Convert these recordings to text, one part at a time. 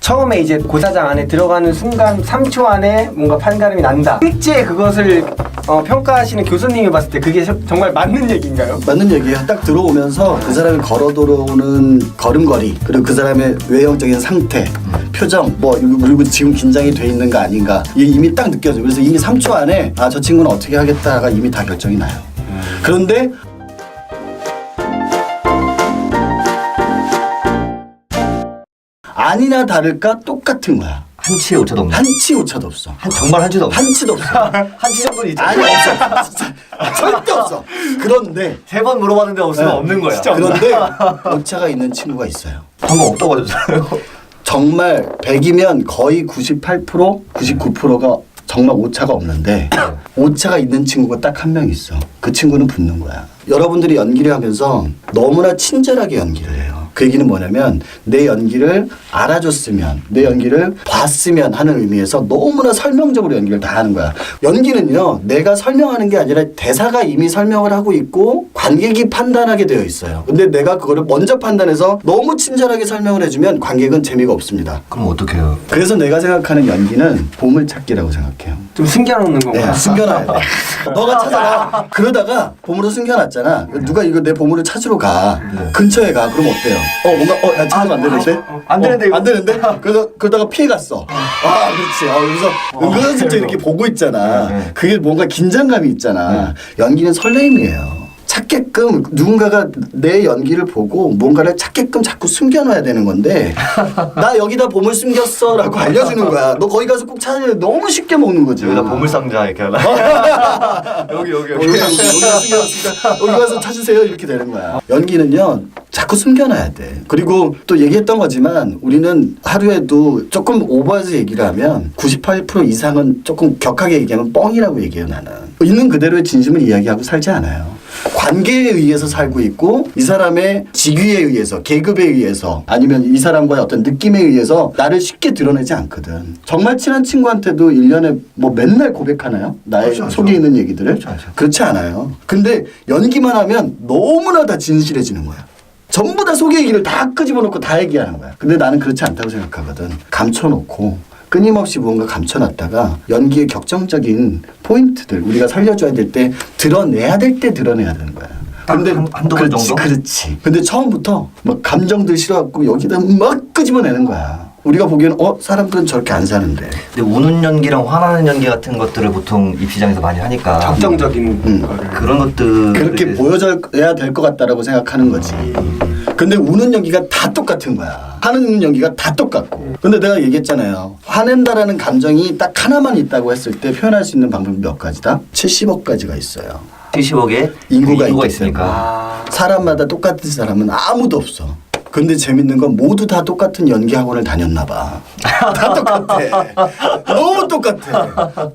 처음에 이제 고사장 안에 들어가는 순간 3초 안에 뭔가 판가름이 난다. 실제 그것을 평가하시는 교수님이 봤을 때 그게 정말 맞는 얘기인가요? 맞는 얘기예요. 딱 들어오면서 그 사람이 걸어 들어오는 걸음걸이, 그리고 그 사람의 외형적인 상태, 표정, 뭐 그리고 지금 긴장이 돼 있는 거 아닌가, 이게 이미 딱 느껴져요. 그래서 이미 3초 안에 아, 저 친구는 어떻게 하겠다가 이미 다 결정이 나요. 그런데 아니나 다를까 똑같은 거야. 한치의 오차도 없네. 한치 오차도 없어. 정말 한치도 없네. 한치도 없어. 한치 정도는 있죠. 아니 없어. 진짜 절대 없어. 그런데 3번 물어봤는데 없으면 없는 거야. 그런데 오차가 있는 친구가 있어요. 방금 없다고 하셨잖아요. 정말 100이면 거의 98%, 99%가 정말 오차가 없는데 오차가 있는 친구가 딱 한 명 있어. 그 친구는 붙는 거야. 여러분들이 연기를 하면서 너무나 친절하게 연기를 해요. 그 얘기는 뭐냐면 내 연기를 알아줬으면, 내 연기를 봤으면 하는 의미에서 너무나 설명적으로 연기를 다 하는 거야. 연기는요, 내가 설명하는 게 아니라 대사가 이미 설명을 하고 있고 관객이 판단하게 되어 있어요. 근데 내가 그거를 먼저 판단해서 너무 친절하게 설명을 해주면 관객은 재미가 없습니다. 그럼 어떻게 해요? 그래서 내가 생각하는 연기는 보물찾기라고 생각해요. 좀 숨겨놓는 건가요? 네, 숨겨놔야 돼. 너가 찾아라. 그러다가 보물을 숨겨놨잖아. 누가 이거 내 보물을 찾으러 가. 근처에 가. 그럼 어때요? 뭔가 야, 찾으면 안 되는데? 안 되는데, 이거. 안 되는데? 그러다가 피해갔어. 아, 그렇지. 여기서 은근슬쩍 이렇게 보고 있잖아. 그게 뭔가 긴장감이 있잖아. 연기는 설레임이에요. 찾게끔 누군가가 내 연기를 보고 뭔가를 찾게끔 자꾸 숨겨놔야 되는 건데 나 여기다 보물 숨겼어 라고 알려주는 거야. 너 거기 가서 꼭 찾으면 너무 쉽게 먹는 거지. 여기다 보물상자 이렇게 하나. 여기. 여기 가서 찾으세요 이렇게 되는 거야. 연기는요 자꾸 숨겨놔야 돼. 그리고 또 얘기했던 거지만 우리는 하루에도 조금 오버해서 얘기를 하면 98% 이상은 조금 격하게 얘기하면 뻥이라고 얘기해요. 나는 있는 그대로의 진심을 이야기하고 살지 않아요. 관계에 의해서 살고 있고 이 사람의 직위에 의해서, 계급에 의해서, 아니면 이 사람과의 어떤 느낌에 의해서 나를 쉽게 드러내지 않거든. 정말 친한 친구한테도 1년에 뭐 맨날 고백하나요? 나의 그렇죠, 속에 있는 얘기들을? 그렇죠. 그렇지 않아요. 근데 연기만 하면 너무나 다 진실해지는 거야. 전부 다 속의 얘기를 다 끄집어놓고 다 얘기하는 거야. 근데 나는 그렇지 않다고 생각하거든. 감춰놓고 끊임없이 뭔가 감춰놨다가 연기의 격정적인 포인트들 우리가 살려줘야 될 때 드러내야 될 때 드러내야 되는 거야. 근데 한두 번 정도? 그렇지. 근데 처음부터 막 감정들 실어갖고 여기다 막 끄집어내는 거야. 우리가 보기에는 사람들은 저렇게 안 사는데. 근데 우는 연기랑 화나는 연기 같은 것들을 보통 입시장에서 많이 하니까 적정적인 거를. 그런 것들 그렇게 보여줘야 될 것 같다라고 생각하는 거지. 근데 우는 연기가 다 똑같은 거야. 화내는 연기가 다 똑같고. 근데 내가 얘기했잖아요. 화낸다라는 감정이 딱 하나만 있다고 했을 때 표현할 수 있는 방법이 몇 가지다? 70억 가지가 있어요. 70억의 인구가 있으니까. 사람마다 똑같은 사람은 아무도 없어. 근데 재밌는 건 모두 다 똑같은 연기 학원을 다녔나 봐. 다 똑같아. 너무 똑같아.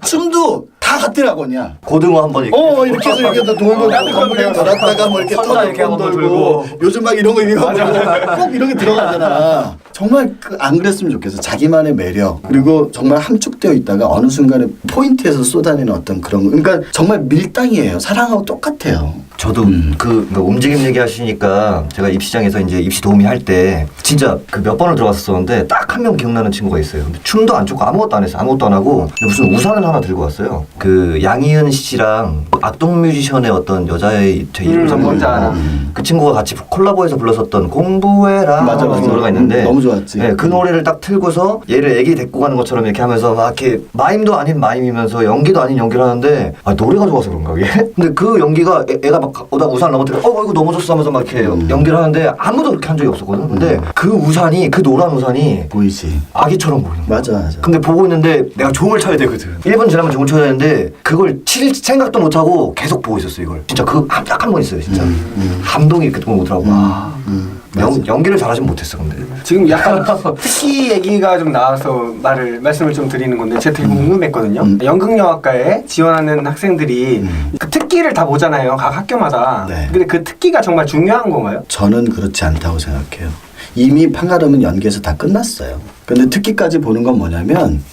춤도 다 같은 학원이야. 고등어 한번 이렇게. 이렇게 해서 이렇게 돌고 건물에 돌았다가 뭐 이렇게 천사 이렇게 터널 한번 돌고 돌고. 요즘 막 이런 거 꼭 이런 게 들어가잖아. 정말 안 그랬으면 좋겠어. 자기만의 매력 그리고 정말 함축되어 있다가 어느 순간에 포인트에서 쏟아내는 어떤 그런 거. 그러니까 정말 밀당이에요. 사랑하고 똑같아요. 저도 그러니까 움직임 얘기하시니까 제가 입시장에서 이제 입시 도우미 할 때 진짜 그 몇 번을 들어갔었는데 딱 한 명 기억나는 친구가 있어요. 근데 춤도 안 추고 아무것도 안 했어요. 아무것도 안 하고 근데 무슨 우산을 하나 들고 왔어요. 그 양희은 씨랑 악동 뮤지션의 어떤 여자의 제 이름 뭔지 알아. 그 친구가 같이 콜라보해서 불렀었던 공부해라 맞아. 노래가 있는데 너무 좋았지. 네, 그 노래를 딱 틀고서 얘를 애기 데리고 가는 것처럼 이렇게 하면서 막 이렇게 마임도 아닌 마임이면서 연기도 아닌 연기를 하는데 노래가 좋아서 그런가 그게? 근데 그 연기가 애가 막 오다 우산 넘어뜨려 이거 넘어졌어 하면서 막 이렇게 연기를 하는데 아무도 그렇게 한 적이 없었거든. 근데 그 우산이 그 노란 우산이 보이지. 아기처럼 보이는 거야. 맞아. 근데 보고 있는데 내가 종을 쳐야 되거든. 1분 지나면 종을 쳐야 되는데 그걸 칠 생각도 못하고 계속 보고 있었어 이걸. 진짜 딱 한 번 있어요 진짜. 감동이 이렇게 오더라고. 연기를 잘하진 못했어 근데. 지금 약간 특기 얘기가 좀 나와서 말씀을 좀 드리는 건데 제가 되게 궁금했거든요. 연극영화과에 지원하는 학생들이 그 특기를 다 보잖아요. 각 학교마다. 네. 근데 그 특기가 정말 중요한 건가요? 저는 그렇지 않다고 생각해요. 이미 판가름은 연기에서 다 끝났어요. 근데 특기까지 보는 건 뭐냐면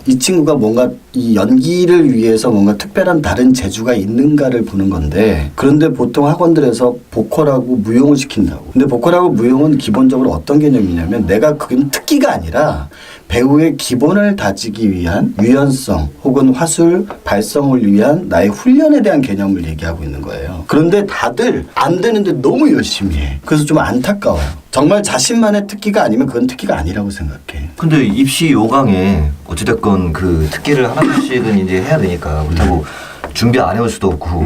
이 친구가 뭔가 이 연기를 위해서 뭔가 특별한 다른 재주가 있는가를 보는 건데, 그런데 보통 학원들에서 보컬하고 무용을 시킨다고. 근데 보컬하고 무용은 기본적으로 어떤 개념이냐면 내가 그건 특기가 아니라 배우의 기본을 다지기 위한 유연성 혹은 화술 발성을 위한 나의 훈련에 대한 개념을 얘기하고 있는 거예요. 그런데 다들 안 되는데 너무 열심히 해. 그래서 좀 안타까워요. 정말 자신만의 특기가 아니면 그건 특기가 아니라고 생각해. 근데 입시 요강에 어찌됐건 그 특기를 하나씩은 이제 해야 되니까 그렇다고 준비 안 해올 수도 없고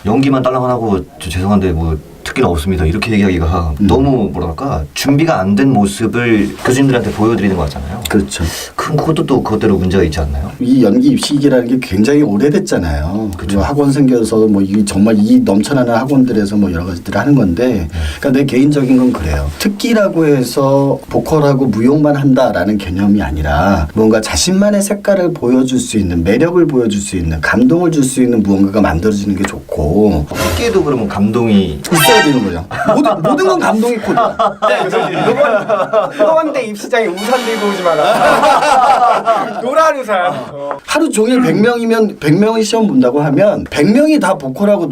연기만 딸랑만 하고 저 죄송한데 뭐 특기는 없습니다 이렇게 얘기하기가 너무 뭐랄까 준비가 안 된 모습을 교수님들한테 보여드리는 거 같잖아요. 그렇죠. 그것도 또 그것대로 문제가 있지 않나요? 이 연기 입시기라는 게 굉장히 오래됐잖아요. 그렇죠. 학원 생겨서 뭐 이 정말 이 넘쳐나는 학원들에서 뭐 여러 가지들을 하는 건데, 그러니까 내 개인적인 건 그래요. 특기라고 해서 보컬하고 무용만 한다라는 개념이 아니라 뭔가 자신만의 색깔을 보여줄 수 있는, 매력을 보여줄 수 있는, 감동을 줄 수 있는 무언가가 만들어지는 게 좋고. 특기에도 그러면 감동이 있어야 되는 거죠. 모든 건 감동이 코드야. 이번대 입시장에 우산 들고 오지 마라. 노란 우산. 하루 종일 100명이면 100명이 시험 본다고 하면 100명이 다 보컬하고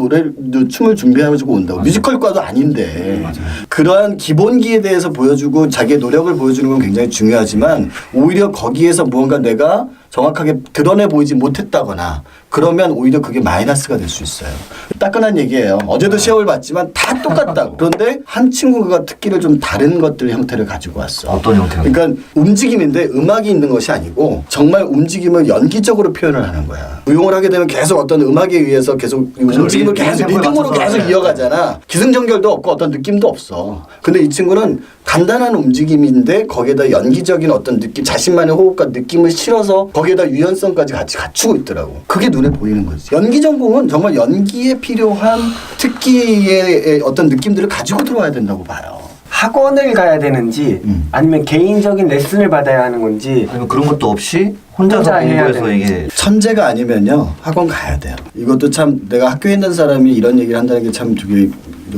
춤을 준비해가지고 온다고. 뮤지컬과도 아닌데. 그러한 기본기에 대해서 보여주고 자기의 노력을 보여주는 건 굉장히 중요하지만 오히려 거기에서 무언가 내가 정확하게 드러내 보이지 못했다거나 그러면 오히려 그게 마이너스가 될 수 있어요. 따끈한 얘기예요. 어제도 시험을 봤지만 다 똑같다고. 그런데 한 친구가 특기를 좀 다른 것들 형태를 가지고 왔어. 어떤 형태가? 그러니까 움직임인데 음악이 있는 것이 아니고 정말 움직임을 연기적으로 표현을 하는 거야. 무용을 하게 되면 계속 어떤 음악에 의해서 계속 움직임을 계속 리듬으로 계속 이어가잖아. 기승전결도 없고 어떤 느낌도 없어. 근데 이 친구는 간단한 움직임인데 거기에다 연기적인 어떤 느낌, 자신만의 호흡과 느낌을 실어서 거기에다 유연성까지 같이 갖추고 있더라고. 그게 눈에 보이는 거지. 연기 전공은 정말 연기에 필요한 특기의 어떤 느낌들을 가지고 들어와야 된다고 봐요. 학원을 가야 되는지 아니면 개인적인 레슨을 받아야 하는 건지 아니면 그런 것도 없이 혼자서 혼자 해야 공부해서 되는지. 이게 천재가 아니면요 학원 가야 돼요. 이것도 참 내가 학교에 있는 사람이 이런 얘기를 한다는 게 참 되게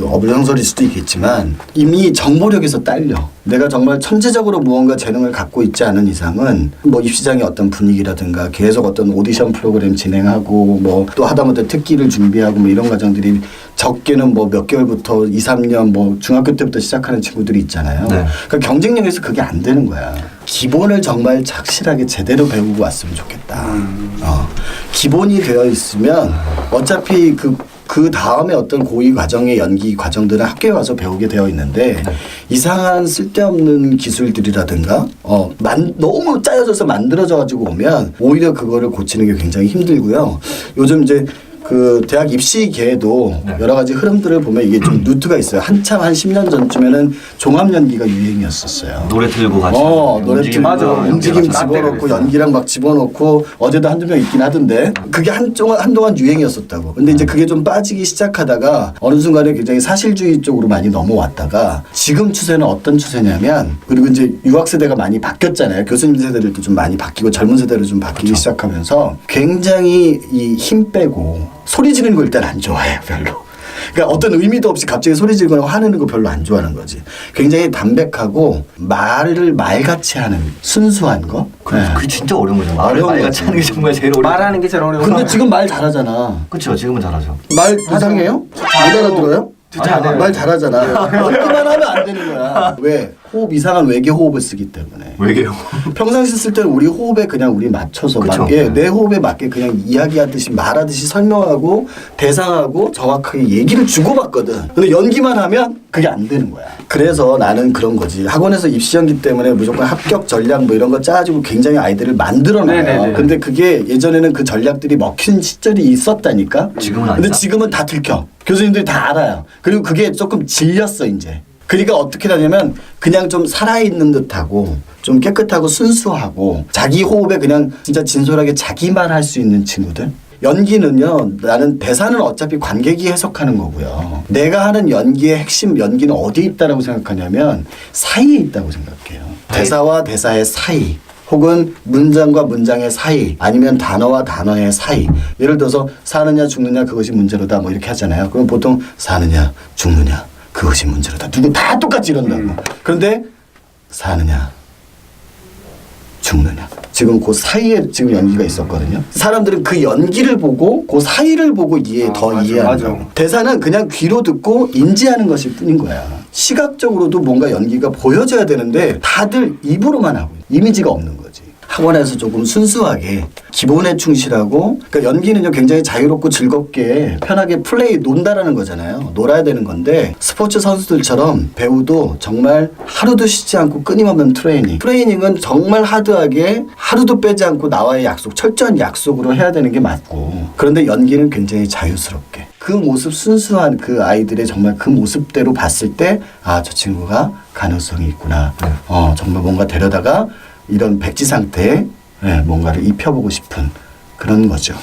어불성설일 수도 있겠지만 이미 정보력에서 딸려. 내가 정말 천재적으로 무언가 재능을 갖고 있지 않은 이상은 뭐 입시장의 어떤 분위기라든가 계속 어떤 오디션 프로그램 진행하고 뭐 또 하다못해 특기를 준비하고 뭐 이런 과정들이 적게는 뭐 몇 개월부터 2, 3년 뭐 중학교 때부터 시작하는 친구들이 있잖아요. 네. 그러니까 경쟁력에서 그게 안 되는 거야. 기본을 정말 착실하게 제대로 배우고 왔으면 좋겠다. 기본이 되어 있으면 어차피 그 다음에 어떤 고위 과정의 연기 과정들은 학교에 와서 배우게 되어 있는데 이상한 쓸데없는 기술들이라든가 너무 짜여져서 만들어져 가지고 오면 오히려 그거를 고치는 게 굉장히 힘들고요. 요즘 이제 그 대학 입시계에도 여러 가지 흐름들을 보면 이게 좀 루트가 있어요. 한참 한 10년 전쯤에는 종합 연기가 유행이었었어요. 노래 틀고 같이 노래 틀고 움직임 집어넣고 연기랑 막 집어넣고 어제도 한두 명 있긴 하던데 그게 한동안 유행이었었다고. 근데 이제 그게 좀 빠지기 시작하다가 어느 순간에 굉장히 사실주의 쪽으로 많이 넘어왔다가 지금 추세는 어떤 추세냐면 그리고 이제 유학 세대가 많이 바뀌었잖아요. 교수님 세대들도 좀 많이 바뀌고 젊은 세대로 좀 바뀌기 시작하면서 굉장히 이 힘 빼고 소리 지르는 거 일단 안 좋아해요, 별로. 그러니까 어떤 의미도 없이 갑자기 소리 지르거나 화내는 거 별로 안 좋아하는 거지. 굉장히 담백하고 말을 말같이 하는 순수한 거. 그게 진짜 어려운 거죠. 말을 어려운 말같이 거지. 하는 게 정말 제일 어려워. 말하는 게 제일 어려워. 근데 지금 말 잘하잖아. 그렇죠. 지금은 잘하죠. 말 이상해요? 못 알아들어요? 아니, 말 잘하잖아. 듣기만 하면 안 되는 거야. 왜? 호흡 이상한 외계 호흡을 쓰기 때문에. 왜게요? 평상시 쓸 때는 우리 호흡에 그냥 우리 맞춰서 그쵸. 맞게 내 호흡에 맞게 그냥 이야기하듯이 말하듯이 설명하고 대상하고 정확하게 얘기를 주고받거든. 근데 연기만 하면 그게 안 되는 거야. 그래서 나는 그런 거지. 학원에서 입시 연기 때문에 무조건 합격 전략 뭐 이런 거 짜가지고 굉장히 아이들을 만들어놔요. 네네네. 근데 그게 예전에는 그 전략들이 먹힌 시절이 있었다니까. 지금은 근데 아니다. 지금은 다 들켜. 교수님들이 다 알아요. 그리고 그게 조금 질렸어 이제. 그러니까 어떻게 하냐면 그냥 좀 살아있는 듯하고 좀 깨끗하고 순수하고 자기 호흡에 그냥 진짜 진솔하게 자기만 할 수 있는 친구들. 연기는요 나는 대사는 어차피 관객이 해석하는 거고요. 내가 하는 연기의 핵심 연기는 어디에 있다라고 생각하냐면 사이에 있다고 생각해요. 대사와 대사의 사이. 혹은 문장과 문장의 사이 아니면 단어와 단어의 사이. 예를 들어서 사느냐 죽느냐 그것이 문제로다 뭐 이렇게 하잖아요. 그럼 보통 사느냐 죽느냐 그것이 문제로다. 누구 다 똑같이 이런다고. 그런데 사느냐 죽느냐. 지금 그 사이에 지금 연기가 있었거든요. 사람들은 그 연기를 보고 그 사이를 보고 더 이해하는 거야. 대사는 그냥 귀로 듣고 인지하는 것일 뿐인 거야. 시각적으로도 뭔가 연기가 보여져야 되는데 다들 입으로만 하고 이미지가 없는 거지. 학원에서 조금 순수하게 기본에 충실하고, 그러니까 연기는요 굉장히 자유롭고 즐겁게 편하게 플레이 논다라는 거잖아요. 놀아야 되는 건데 스포츠 선수들처럼 배우도 정말 하루도 쉬지 않고 끊임없는 트레이닝은 정말 하드하게 하루도 빼지 않고 나와의 약속, 철저한 약속으로 해야 되는 게 맞고, 그런데 연기는 굉장히 자유스럽게 그 모습, 순수한 그 아이들의 정말 그 모습대로 봤을 때 아, 저 친구가 가능성이 있구나. 정말 뭔가 데려다가 이런 백지 상태에 뭔가를 입혀보고 싶은 그런 거죠.